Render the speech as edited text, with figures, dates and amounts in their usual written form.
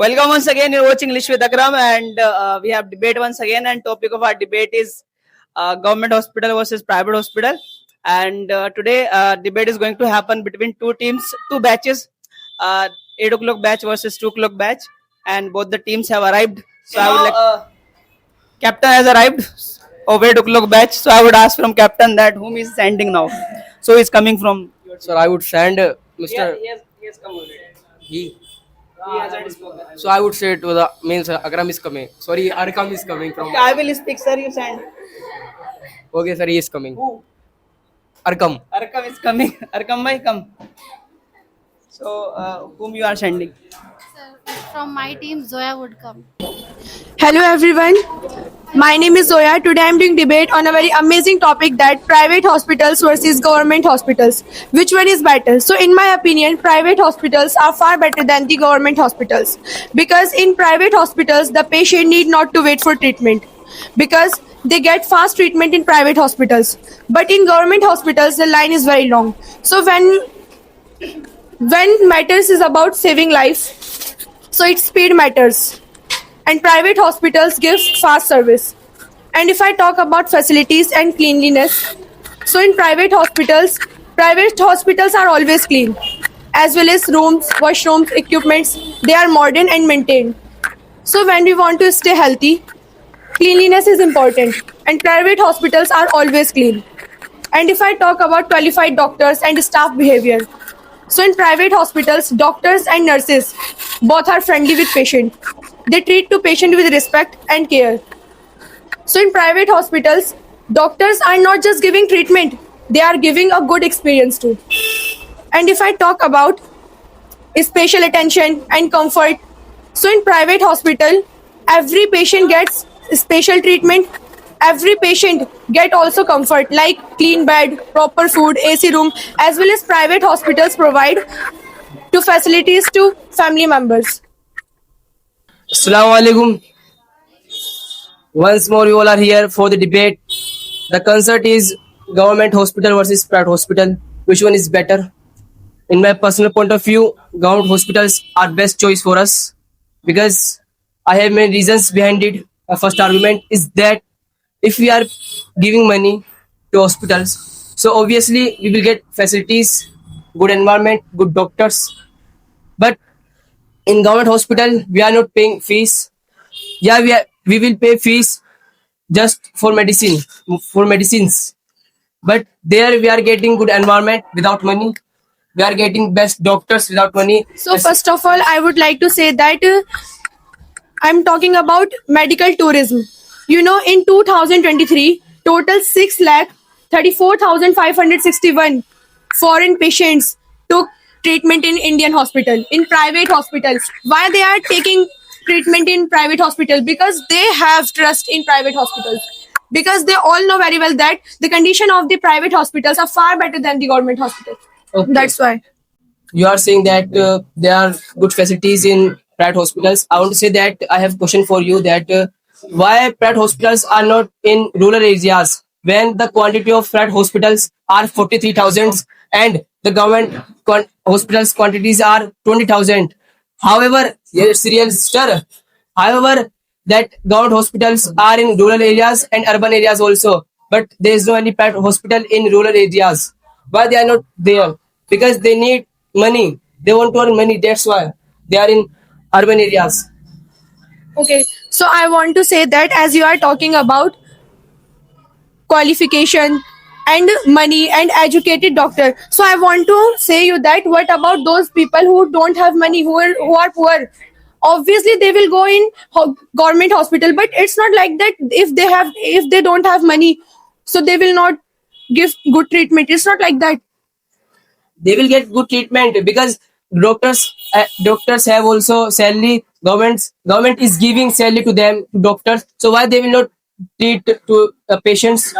Welcome once again. You're watching English with Akram, and we have debate once again. And topic of our debate is government hospital versus private hospital. And today, debate is going to happen between two teams, two batches, 8 o'clock batch versus 2 o'clock batch, and both the teams have arrived. So I would like captain has arrived of 8 o'clock batch. So I would ask from captain that whom is sending now. So he's coming from. Sir, I would send Mr. He has come already. He. He has already spoken. So I would say to the means Akram is coming. Sorry, Arkam is coming from. Okay, I will speak, sir. You send. Okay, sir, he is coming. Who? Arkam. Arkam is coming. Arkam bhai, come. So, whom you are sending? Sir, from my team, Zoya would come. Hello everyone, my name is Zoya. Today I am doing debate on a very amazing topic that private hospitals versus government hospitals. Which one is better? So in my opinion, private hospitals are far better than the government hospitals. Because in private hospitals, the patient need not to wait for treatment. Because they get fast treatment in private hospitals. But in government hospitals, the line is very long. So when matters is about saving life, so its speed matters. And private hospitals give fast service. And if I talk about facilities and cleanliness, so in private hospitals are always clean, as well as rooms, washrooms, equipments, they are modern and maintained. So when we want to stay healthy, cleanliness is important, and private hospitals are always clean. And if I talk about qualified doctors and staff behavior, so in private hospitals, doctors and nurses both are friendly with patient. They treat to patient with respect and care. So in private hospitals, doctors are not just giving treatment, they are giving a good experience too. And if I talk about special attention and comfort, so in private hospital, every patient gets special treatment. Every patient get also comfort like clean bed, proper food, AC room, as well as private hospitals provide to facilities to family members. Assalamu alaikum. Once more, you all are here for the debate. The concert is government hospital versus private hospital. Which one is better? In my personal point of view, government hospitals are best choice for us because I have many reasons behind it. My first argument is that if we are giving money to hospitals, so obviously we will get facilities, good environment, good doctors. But in government hospital, we are not paying fees. Yeah, we will pay fees just for medicines. But there we are getting good environment without money. We are getting best doctors without money. So first of all, I would like to say that I'm talking about medical tourism. You know, in 2023, total 6,34,561 foreign patients took treatment in Indian hospital, in private hospitals. Why they are taking treatment in private hospital? Because they have trust in private hospitals. Because they all know very well that the condition of the private hospitals are far better than the government hospitals. Okay. That's why. You are saying that there are good facilities in private hospitals. I want to say that I have a question for you that why private hospitals are not in rural areas when the quantity of private hospitals are 43,000 and the government hospitals quantities are 20,000. However, yes, serial stir. However, that government hospitals are in rural areas and urban areas also, but there is no any private hospital in rural areas. Why they are not there? Because they need money. They want to earn money. That's why they are in urban areas. Okay, so I want to say that as you are talking about qualification and money and educated doctor, so I want to say you that what about those people who don't have money, who are poor? Obviously, they will go in government hospital, but it's not like that. If they don't have money, so they will not give good treatment. It's not like that. They will get good treatment because doctors have also salary. Government is giving salary to them, to doctors. So why they will not treat to patients?